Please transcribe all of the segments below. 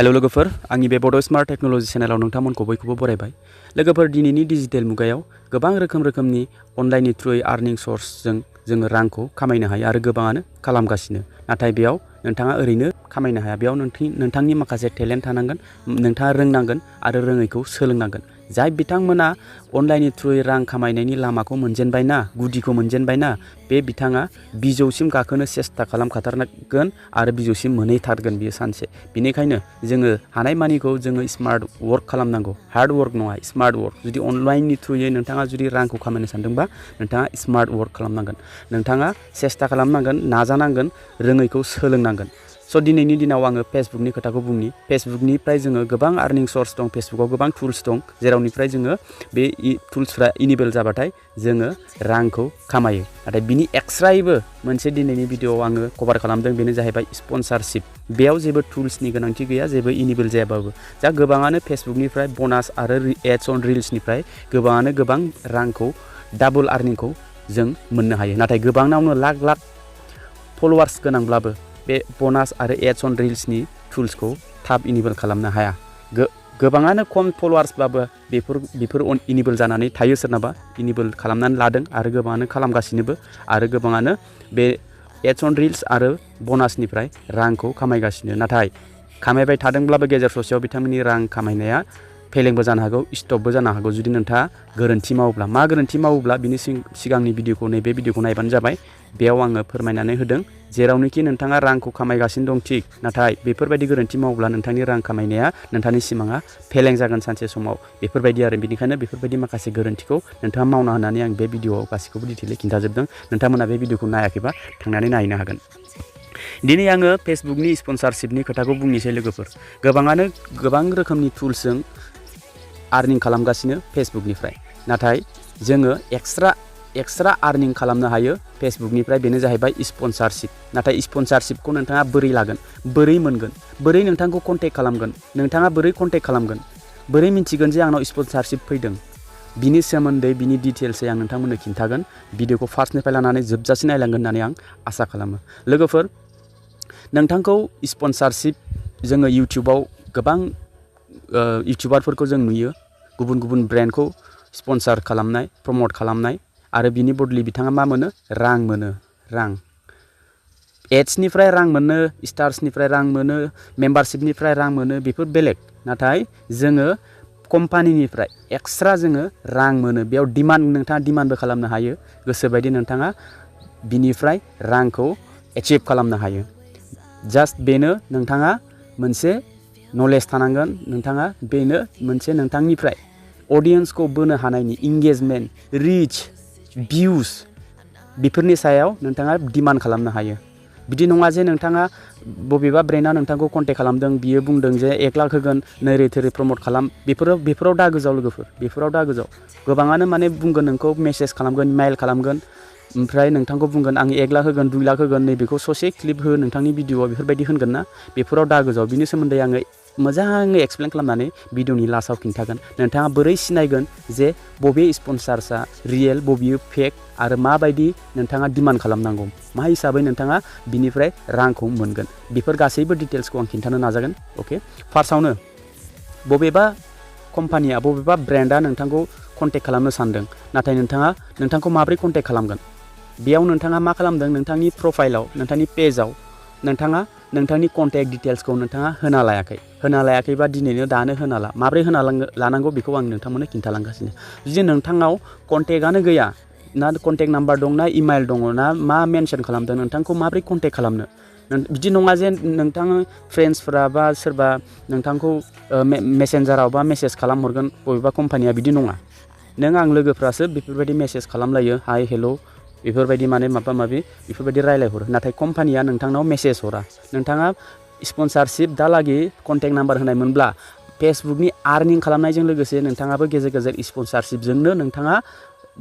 Hello लोगोफोर आंनि बे बड' स्मार्ट टेक्न'लजि चेनेलाव नोंथांमोनखौ बयखौबो बरायबाय। लोगोफोर दिनैनि डिजिटेल मुगायाव गोबां रोखोमनि अनलाइननि थ्रुयै आर्निं सर्सजों जोङो रांखौ खामायनो हायो आरो गोबाङानो खालामगासिनो। नाथाय बेयाव नोंथाङा ओरैनो खामायनो हाया। बेयाव नोंथांनि माखासे टेलेन्ट थानांगोन, नोंथाङा रोंनांगोन आरो रोङैखौ सोलोंनांगोन। जाय बिथांमोना अनलाइननि थ्रुयै रां खामायनायनि लामाखौ मोनजेनबायना, गुदिखौ मोनजेनबायना, बे बिथाङा बिजौसिम गाखोनो सेस्था खालामखाथारगोन आरो बिजौसिम मोनहैथारगोन बियो सानसे। बेनिखायनो जोङो हानायमानिखौ जोङो स्मार्ट वर्क खालामनांगौ। हार्ड वर्क नङा, स्मार्ट वर्क। जुदि अनलाइननि थ्रुयै नोंथाङा जुदि रांखौ खामायनो सानदोंबा नोंथाङा स्मार्ट वर्क खालामनांगोन। नोंथाङा सेस्था खालामनांगोन, नाजानांगोन, रोङैखौ सोलोंनांगोन। स' दिनैनि दिनाव आङो फेसबुकनि खोथाखौ बुंनि। फेसबुकनिफ्राय जोङो गोबां आर्निं सर्स दं। फेसबुकाव गोबां टुल्स दं, जेरावनिफ्राय जोङो बे टुल्सफ्रा इनेबल जाबाथाय जोङो रांखौ खामायो। नाथाय बिनि एक्सट्रायैबो मोनसे दिनैनि भिडिअ'आव आङो कभार खालामदों, बेनो जाहैबाय स्पन्सारशिप। बेयाव जेबो टुल्सनि गोनांथि गैया, जेबो इनेबल जायाबाबो। जा गोबाङानो फेसबुकनिफ्राय बनास आरो एड्स अन रिल्सनिफ्राय गोबाङानो गोबां रांखौ डाबल आर्निंखौ जों मोननो हायो। नाथाय गोबांनावनो लाख लाख फलोवार्स गोनांब्लाबो बे बनास आरो एड्स अन रिल्सनि टुल्सखौ थाब इनेबल खालामनो हाया। गोबाङानो खम फलोवार्सब्लाबो बेफोर इनेबल जानानै थायो। सोरनाबा इनेबल खालामनानै लादों आरो गोबाङानो खालामगासिनोबो, आरो गोबाङानो बे एड्स अन रिल्स आरो बनासनिफ्राय रांखौ खामायगासिनो। नाथाय खामायबाय थादोंब्लाबो गेजेर ससेयाव बिथांमोननि रां खामायनाया फेलेंबो जानो हागौ, स्टपबो जानो हागौ, जुदि नोंथाङा गोरोन्थि मावोब्ला। मा गोरोन्थि मावोब्ला बिनि सिगांनि भिडिअखौ, नैबे भिडिअखौ नायबानो जाबाय। बेयाव आङो फोरमायनानै होदों, जेरावनोखि नोंथाङा रांखौ खामायगासिनो दं थिग, नाथाय बेफोरबायदि गोरोन्थि मावोब्ला नोंथांनि रां खामायनाया, नोंथांनि सिमाङा फेलें जागोन सानसे समाव। बेफोरबायदि आरो बेनिखायनो बेफोरबायदि माखासे गोरोन्थिखौ नोंथाङा मावना होननानै आं बे भिडिअआव गासैखौबो डिटेलै खिन्थाजोबदों। नोंथांमोना बे भिडिअखौ नायाखैबा थांनानै नायनो हागोन। दिनै आङो फेसबुकनि स्पन्सारशिपनि खोथाखौ बुंनोसै लोगोफोर। गोबाङानो गोबां रोखोमनि टुल्सजों आर्निं खालामगासिनो फेसबुकनिफ्राय। नाथाय जोङो एक्सट्रा आर्निं खालामनो हायो फेसबुकनिफ्राय, बेनो जाहैबाय स्पन्सारशिप। नाथाय स्पन्सारशिपखौ नोंथाङा बोरै लागोन, बोरै मोनगोन, बोरै नोंथांखौ कन्टेक्ट खालामगोन, नोंथाङा बोरै कन्टेक्ट खालामगोन, बोरै मिन्थिगोन जे आंनाव स्पन्सारशिप फैदों, बिनि सोमोन्दै, बिनि डिटेल्सै आं नोंथांमोननो खिन्थागोन। भिडिअखौ फार्स्टनिफ्राय लानानै जोबजासिम नायलांगोन होननानै आं आसा खालामो। लोगोफोर, नोंथांखौ स्पन्सारशिप, जोङो इउटिउबाव गोबां इउटिउबारफोरखौ जों नुयो, गुबुन गुबुन ब्रेन्डखौ स्पन्सार खालामनाय, प्रमट खालामनाय, आरो बिनि बदलै बिथाङा मा मोनो? रां मोनो। रां एड्सनिफ्राय रां मोनो, स्टार्सनिफ्राय रां मोनो, मेम्बारशिपनिफ्राय रां मोनो, बेफोर बेलेग। नाथाय जोङो कम्पानिनिफ्राय एक्सट्रा जोङो रां मोनो। बेयाव नोंथाङा डिमान्डबो खालामनो हायो, गोसोबायदि नोंथाङा बिनिफ्राय रांखौ एचिभ खालामनो हायो। जास्ट बेनो, नोंथाङा मोनसे नलेज थानांगोन, नोंथाङा बेनो मोनसे नोंथांनिफ्राय अडियन्सखौ बोनो हानायनि इंगेजमेन्ट, रिच, भिउस, बेफोरनि सायाव नोंथाङा डिमान्ड खालामनो हायो। बिदि नङा जे नोंथाङा बबेबा ब्रेन्डआ नोंथांखौ कन्टेक्ट खालामदों, बियो बुंदों जे 1 लाख होगोन, नोरै थोरै प्रमट खालाम। बेफोराव दा गोजाव लोगोफोर, बेफोराव दा गोजाव। गोबाङानो माने बुंगोन, नोंखौ मेसेज खालामगोन, मेल खालामगोन, ओमफ्राय नोंथांखौ बुंगोन आं 1 लाख होगोन, 2 लाख होगोन, नैबेखौ ससे क्लिप हो नोंथांनि भिडिअआव, बेफोरबायदि होनगोन ना। बेफोराव दा गोजाव। बिनि सोमोन्दै आङो मोजाङै एक्सप्लेन खालामनानै भिडिअनि लास्टआव खिन्थागोन। नोंथाङा बोरै सिनायगोन जे बबे स्पन्सार्सआ रियेल, बबे फेक, आरो माबायदि नोंथाङा डिमान्ड खालामनांगौ, मा हिसाबै नोंथाङा बिनिफ्राय रांखौ मोनगोन। बेफोर गासैबो डिटेल्सखौ आं खिन्थानो नाजागोन। अके, फार्स्टआवनो बबेबा कम्पानिया, बबेबा ब्रेन्डआ नोंथांखौ कन्टेक्ट खालामनो सानदों, नाथाय नोंथांखौ माबोरै कन्टेक्ट खालामगोन? बेयाव नोंथाङा मा खालामदों? नोंथांनि प्रफाइलाव, नोंथांनि पेजाव नोंथाङा नोंथांनि कन्टेक्ट डिटेल्सखौ नोंथाङा होना लायाखैबा दिनैनो दानो होना ला। माबोरै होना लानांगौ बेखौ आं नोंथांमोननो खिन्थालांगासिनो। जुदि नोंथांनाव कन्टेक्टआनो गैया, ना कन्टेक्ट नाम्बार दं, ना इमेल दङ, ना मा मेनसन खालामदों, नोंथांखौ माबोरै कन्टेक्ट खालामनो? बिदि नङा जे नोंथां फ्रेन्ड्सफोरा बा सोरबा नोंथांखौ मेसेन्जाराव बा मेसेज खालामहरगोन बबेबा कम्पानिया, बिदि नङा। नों आं लोगोफ्रासो बेफोरबायदि मेसेज खालामलायो, हाय हेल' बेफोरबायदि माने माबा माबि बेफोरबायदि रायलायहरो। नाथाय कम्पानिया नोंथांनाव मेसेज हरा। नोंथाङा स्पन्सारशिप दालागै कन्टेक्ट नाम्बार होनाय मोनब्ला फेसबुकनि आर्निं खालामनायजों लोगोसे नोंथाङाबो गेजेर गेजेर स्पन्सारशिपजोंनो नोंथाङा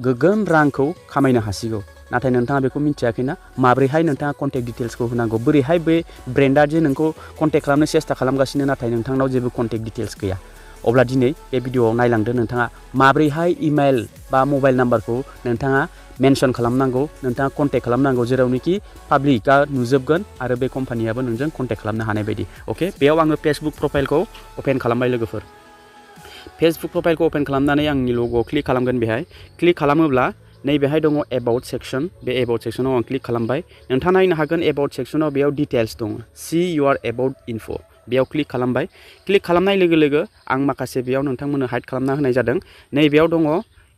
गोगोम रांखौ खामायनो हासिगौ। नाथाय नोंथाङा बेखौ मिथियाखैना, माबोरैहाय नोंथाङा कन्टेक्ट डिटेल्सखौ होनांगौ, बोरैहाय बे ब्रेन्डआ जे नोंखौ कन्टेक्ट खालामनो सेस्था खालामगासिनो, नाथाय नोंथांनाव जेबो कन्टेक्ट डिटेल्स गैया। अब्ला दिनै बे भिडिअआव नायलांदो, नोंथाङा माबोरैहाय इमेल बा मबाइल नाम्बारखौ नोंथाङा मेनसन खालामनांगौ नोंथाङा कन्टेक्ट खालामनांगौ जेरावनोखि पाब्लिकआ नुजोबगोन आरो बे कम्पानियाबो नोंजों कन्टेक्ट खालामनो हानाय बायदि अके बेयाव आङो फेसबुक प्रफाइलखौ अपेन खालामबाय लोगोफोर फेसबुक प्रफाइलखौ अपेन खालामनानै आंनि लग'आव क्लिक खालामगोन बेहाय क्लिक खालामोब्ला नैबेहाय दङ एबाउट सेक्सन बे एबाउट सेक्सनाव आं क्लिक खालामबाय नोंथाङा नायनो हागोन एबाउट सेक्सनाव बेयाव डिटेल्स दङ सी इउर एबाउट इनफ' बेयाव क्लिक खालामबाय क्लिक खालामनाय लोगो लोगो आं माखासे बेयाव नोंथांमोननो हाइड खालामना होनाय जादों नैबेयाव दङ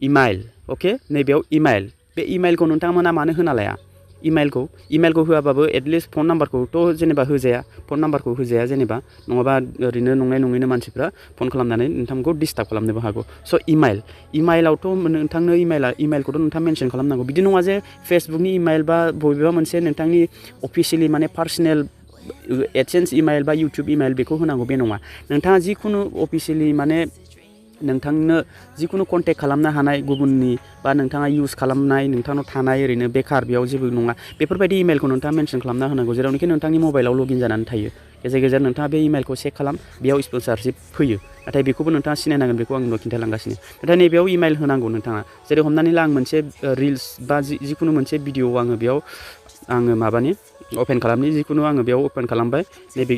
इमेल अके नैबेयाव इमेल बे इमेलखौ नोंथांमोना मानो होना लाया इमेलखौ होआबाबो एटलिस्ट फन नाम्बारखौथ' जेनेबा होजाया फन नाम्बारखौ होजाया जेनेबा नङाबा ओरैनो नंनाय नङैनो मानसिफ्रा फन खालामनानै नोंथांखौ डिस्टार्ब खालामनोबो हागौ स' इमेलावथ' नोंथांनो इमेलखौथ' नोंथाङा मेनसन खालामनांगौ बिदि नङा जे फेसबुकनि इमेल बा बबेबा मोनसे नोंथांनि अफिसियेलि माने पार्सनेल एडसेन्स इमेल बा इउटुब इमेल बेखौ होनांगौ बे नङा नोंथाङा जिखुनु अफिसियेलि माने नोंथांनो जिखुनु कन्टेक्ट खालामनो हानाय गुबुननि बा नोंथाङा इउज खालामनाय नोंथांनाव थानाय ओरैनो बेकार बेयाव जेबो नङा बेफोरबायदि इमेलखौ नोंथाङा मेनसन खालामना होनांगौ जेरावनोखि नोंथांनि मबाइलाव लगइन जानानै थायो गेजेर गेजेर नोंथाङा बे इमेलखौ चेक खालाम बेयाव स्पन्सारशिप फैयो नाथाय बेखौबो नोंथाङा सिनायनांगोन बेखौ आं उनाव खिन्थालांगासिनो नाथाय नैबेयाव इमेल होनांगौ नोंथाङा जेरै हमनानै ला आं मोनसे रिल्स बा जिखुनु मोनसे भिडिअ आङो बेयाव आङो माबानि अपेन खालामनि जिखुनु आङो बेयाव अपेन खालामबाय नैबे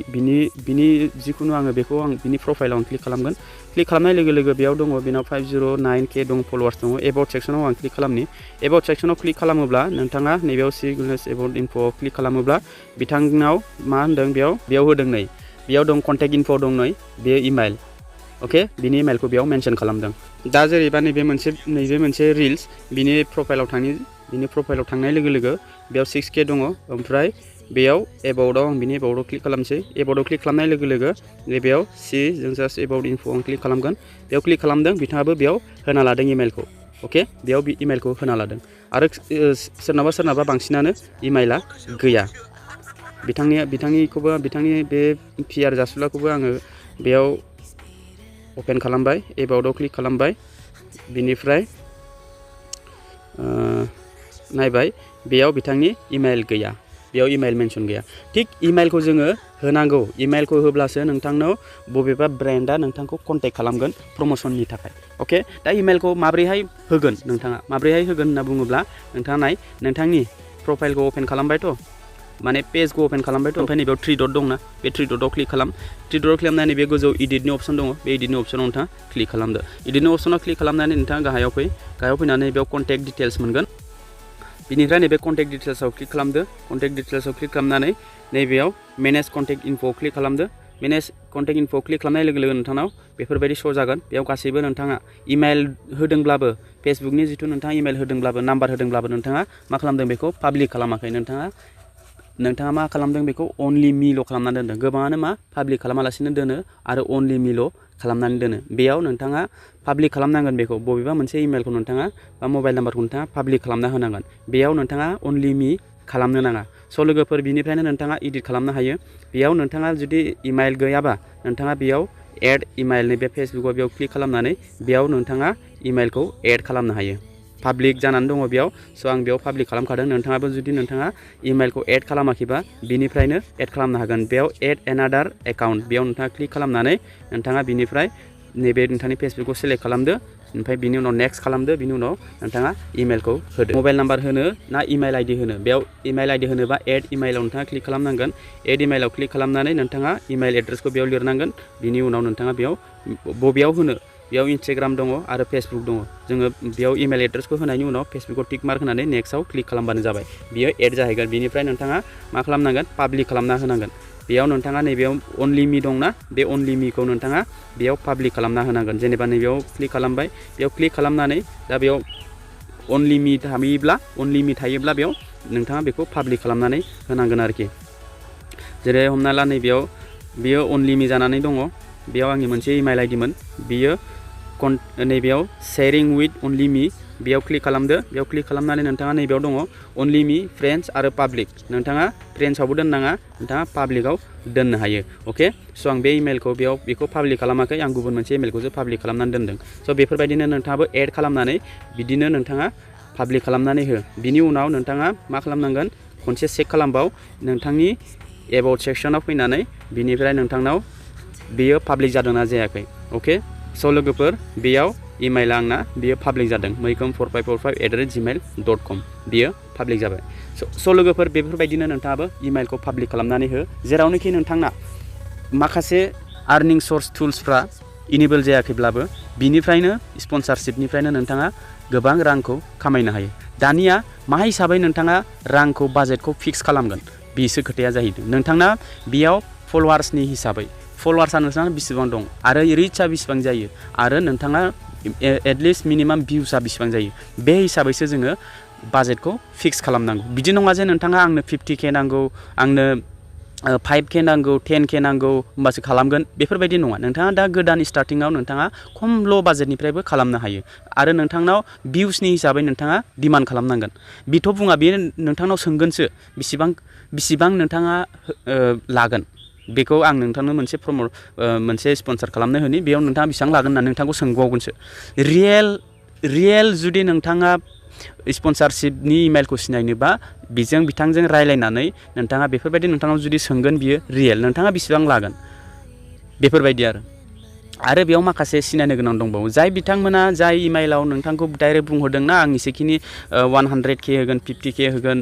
बिनि जिखुनु आङो बेखौ आं बिनि प्रफाइलाव आं क्लिक खालामगोन क्लिक खालामनाय लोगो लोगो बेयाव दङ बेनाव 509K दं फलोवार्स दङ एबाउट सेक्सनाव आं क्लिक खालामनि एबाउट सेक्सनाव क्लिक खालामोब्ला नोंथाङा नैबेयाव सिगनेस एबाउट इनफ' क्लिक खालामोब्ला बिथांनाव मा होनदों बेयाव होदों नै बेयाव दं कन्टेक्ट इनफ' दं नै बे इमेल अके बिनि इमेलखौ बेयाव मेनसन खालामदों दा जेरैबा नैबे मोनसे रिल्स बिनि प्रफाइलाव थांनाय लोगो लोगो बेयाव 6K दङ ओमफ्राय बेयाव एबाउटआव आं बिनि एबाउटआव क्लिक खालामसै एबाउटआव क्लिक खालामनाय लोगो लोगो नैबेयाव सी जों जास्ट एबाउट इनफ' आं क्लिक खालामगोन बेयाव क्लिक खालामदों बिथाङाबो बेयाव होना लादों इमेलखौ अके बेयाव इमेलखौ होना लादों आरो सोरनाबा बांसिनानो इमेला गैया बिथांनि बे PR जासुलाखौबो आङो बेयाव अपेन खालामबाय एबाउटआव क्लिक खालामबाय बिनिफ्राय नायबाय बेयाव बिथांनि इमेल गैया बेयाव इमेल मेनसन गैया थिग इमेलखौ जोङो होनांगौ इमेलखौ होब्लासो नोंथांनाव बबेबा ब्रेन्डआ नोंथांखौ कन्टेक्ट खालामगोन प्रम'सननि थाखाय अके दा इमेलखौ माब्रैहाय होगोन होनना बुङोब्ला नोंथाङा नोंथांनि प्रफाइलखौ अपेन खालामबायथ' माने पेजखौ अपेन खालामबायथ' ओमफ्राय नैबेयाव 3 डट दंना बे 3 डटआव क्लिक खालाम 3 डटआव खालामनानै बे गोजौ इडिटनि अपसन दङ बे इडिटनि अपसनाव नोंथाङा क्लिक खालामदो इडिटनि अपसनाव क्लिक खालामनानै नोंथाङा गाहायाव फैनानै बेयाव कन्टेक्ट डिटेल्स मोनगोन बिनिफ्राय नैबे कन्टेक्ट डिटेल्सआव क्लिक खालामदो कन्टेक्ट डिटेल्सआव क्लिक खालामनानै नैबेयाव मेनेज कन्टेक्ट इनफ' क्लिक खालामदो मेनेज कन्टेक्ट इनफ' क्लिक खालामनाय लोगो लोगो नोंथांनाव बेफोरबायदि श' जागोन बेयाव गासैबो नोंथाङा इमेल होदोंब्लाबो फेसबुकनि जिथु नोंथाङा इमेल होदोंब्लाबो नाम्बार होदोंब्लाबो नोंथाङा मा खालामदों बेखौ पाब्लिक खालामाखै नोंथाङा मा खालामदों बेखौ अनलि मिल' खालामनानै दोनदों गोबाङानो मा पाब्लिक खालामालासिनो दोनो आरो अनलि मिल' खालामनानै दोनो बेयाव नोंथाङा पाब्लिक खालामनांगोन बेखौ बबेबा मोनसे इमेलखौ नोंथाङा बा मबाइल नाम्बारखौ नोंथाङा पाब्लिक खालामना होनांगोन बेयाव नोंथाङा अनलि मि खालामनो नाङा स' लोगोफोर बिनिफ्रायनो नोंथाङा इडिट खालामनो हायो बेयाव नोंथाङा जुदि इमेल गैयाबा नोंथाङा बेयाव एड इमेल नैबे फेसबुकआव बेयाव क्लिक खालामनानै बेयाव नोंथाङा इमेलखौ एड खालामनो हायो पाब्लिक जानानै दङ बेयाव स' आं बेयाव पाब्लिक खालामखादों नोंथाङाबो जुदि नोंथाङा इमेलखौ एड खालामाखैबा बिनिफ्रायनो एड खालामनो हागोन बेयाव एड एनादार एकाउन्ट बेयाव नोंथाङा क्लिक खालामनानै नोंथाङा बिनिफ्राय नैबे नोंथांनि फेसबुकखौ सेलेक्ट खालामदो ओमफ्राय बिनि उनाव नेक्स्ट खालामदो बिनि उनाव नोंथाङा इमेलखौ होदो मबाइल नाम्बार होनो ना इमेल आइडि होनो बेयाव इमेल आइडि होनोबा एड इमेलाव नोंथाङा क्लिक खालामनांगोन एड इमेलाव क्लिक खालामनानै नोंथाङा इमेल एड्रेसखौ बेयाव लिरनांगोन बिनि उनाव नोंथाङा बेयाव बबेयाव होनो बेयाव इन्स्टाग्राम दङ आरो फेसबुक दङ जोङो बेयाव इमेल एड्रेसखौ होनायनि उनाव फेसबुकआव टिक मार्क होनानै नेक्स्टआव क्लिक खालामबानो जाबाय बियो एड जाहैगोन बिनिफ्राय नोंथाङा मा खालामनांगोन पाब्लिक खालामना होनांगोन बेयाव नोंथाङा नैबेयाव अनलि मि दंना बे अनलि मिखौ नोंथाङा बेयाव पाब्लिक खालामना होनांगोन जेनेबा नैबेयाव क्लिक खालामबाय बेयाव क्लिक खालामनानै दा बेयाव अनलि मि थायोब्ला बेयाव नोंथाङा बेखौ पाब्लिक खालामनानै होनांगोन आरोखि जेरै हमना ला नैबेयाव बियो अनलि मि जानानै दङ बेयाव आंनि मोनसे इमेल आइडिमोन बियो नैबेयाव शेयारिं विथ अनलि मि बेयाव क्लिक खालामदो बेयाव क्लिक खालामनानै नोंथाङा नैबेयाव दङ अनलि मि फ्रेन्ड्स आरो पाब्लिक नोंथाङा फ्रेन्ड्सआवबो दोननाङा नोंथाङा पाब्लिकआव दोननो हायो अके स' आं बे इमेलखौ बेखौ पाब्लिक खालामाखै आं गुबुन मोनसे इमेलखौसो पाब्लिक खालामनानै दोनदों स' बेफोरबायदिनो नोंथाङाबो एड खालामनानै बिदिनो नोंथाङा पाब्लिक खालामनानै हो बिनि उनाव नोंथाङा मा खालामनांगोन खनसे चेक खालामबाव नोंथांनि एबाउट सेक्सनाव फैनानै बिनिफ्राय नोंथांनाव बेयो पाब्लिक जादोंना जायाखै अके स' लोगोफोर बेयाव इमेइला आंना बियो पाब्लिक जादों मैखोम4545@gmail.com बियो पाब्लिक जाबाय स' लोगोफोर बेफोरबायदिनो नोंथाङाबो इमेइलखौ पाब्लिक खालामनानै हो जेरावनोखि नोंथांना माखासे आर्निं सर्स टुल्सफ्रा इनेबल जायाखैब्लाबो बिनिफ्रायनो स्पन्सारशिपनिफ्रायनो नोंथाङा गोबां रांखौ खामायनो हायो दानिया मा हिसाबै नोंथाङा रांखौ बाजेटखौ फिक्स खालामगोन बेसो खोथाया जाहैदों नोंथांना बेयाव फलोवार्सनि हिसाबै फलोवार्सआ नोंथांना बेसेबां दं आरो रिचआ बेसेबां जायो आरो नोंथाङा एटलिस्ट मिनिमाम भिउसआ बेसेबां जायो बे हिसाबैसो जोङो बाजेटखौ फिक्स खालामनांगौ बिदि नङा जे नोंथाङा आंनो 50K नांगौ आंनो 5K नांगौ 10K नांगौ होमबासो खालामगोन बेफोरबायदि नङा नोंथाङा दा गोदान स्टार्टिंआव नोंथाङा खम ल' बाजेटनिफ्रायबो खालामनो हायो आरो नोंथांनाव भिउसनि हिसाबै नोंथाङा डिमान्ड खालामनांगोन बेथ' बुङा बे नोंथांनाव सोंगोनसो बिसिबां नोंथाङा लागोन बेखौ आं नोंथांनो मोनसे स्पन्सर खालामनो होनि बेयाव नोंथाङा बेसेबां लागोन होनना नोंथांखौ सोंबावगोनसो रियेल जुदि नोंथाङा स्पन्सारशिपनि इमेइलखौ सिनायनोबा बिथांजों रायलायनानै नोंथाङा बेफोरबायदि नोंथांनाव जुदि सोंगोन बियो रियेल नोंथाङा बेसेबां लागोन बेफोरबायदि आरो बेयाव माखासे सिनायनो गोनां दंबावो जाय बिथांमोना जाय इमेइलाव नोंथांखौ डाइरेक्ट बुंहरदोंना आं एसेखिनि 100K होगोन 50K होगोन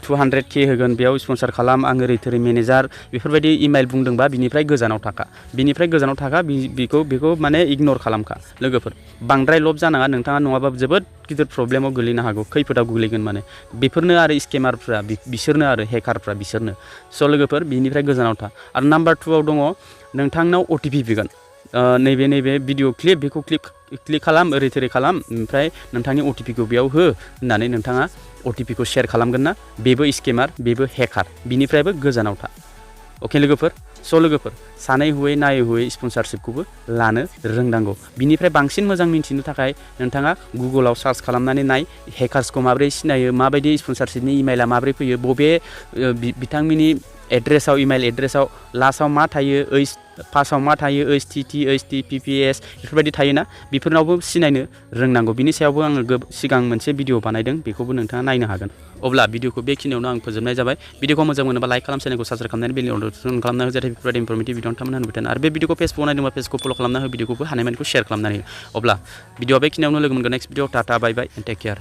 200K होगोन बेयाव स्पन्सर खालाम आं ओरै थोरै मेनेजार बेफोरबायदि इमेइल बुंदोंबा बिनिफ्राय गोजानाव थाखा बेखौ माने इगनर खालामखा लोगोफोर बांद्राय लब जानाङा नोंथाङा नङाबा जोबोद गिदिर प्रब्लेमाव गोलैनो हागौ खैफोदाव गोलैगोन माने बेफोरनो आरो स्केमारफ्रा बिसोरनो आरो हेकारफ्रा बिसोरनो स' लोगोफोर बिनिफ्राय गोजानाव था आरो नाम्बार 2आव दङ नोंथांनाव OTP फैगोन नैबे भिडिअ क्लिप बेखौ क्लिक खालाम ओरै थोरै खालाम ओमफ्राय नोंथांनि OTPखौ बेयाव हो होननानै नोंथाङा OTPखौ शेयार खालामगोन ना बेबो स्केमार बेबो हेकार बिनिफ्रायबो गोजानाव था अके लोगोफोर स' लोगोफोर सानै हुयै नायै हुयै स्पन्सारशिपखौबो लानो रोंनांगौ बिनिफ्राय बांसिन मोजां मिन्थिनो थाखाय नोंथाङा गुगोलाव सार्च खालामनानै नाय हेकार्सखौ माबोरै सिनायो माबायदि स्पन्सारशिपनि इमेइला माबोरै फैयो बबे बिथांमोननि एड्रेसाव इमेइल एड्रेसाव लास्टआव मा थायो फार्स्टआव मा थायो HTT HTTPS बेफोरबायदि थायोना बेफोरनावबो सिनायनो रोंनांगौ बिनि सायावबो आङो सिगां मोनसे भिडिअ बानायदों बेखौबो नोंथाङा नायनो हागोन अब्ला भिडिअखौ बेखिनियावनो आं फोजोबनाय जाबाय भिडिअखौ मोजां मोनोबा लाइक खालाम चेनेलखौ साबस्क्राइब खालामनानै बेल नटिफिकेसन खालामना हो जाहाथे बेफोरबायदि इनफरमेटिभ भिडिअ नोंथांमोनहा नुबाय थानो आरो बे भिडिअखौ फेसबुकआव नायदोंबा फेसबुकखौ फल' खालामना हो भिडिअखौबो हानायमानिखौ शेयार खालामनानै हो अब्ला भिडिअआ बेखिनियावनो लोगो मोनगोन next video tata bye bye and take care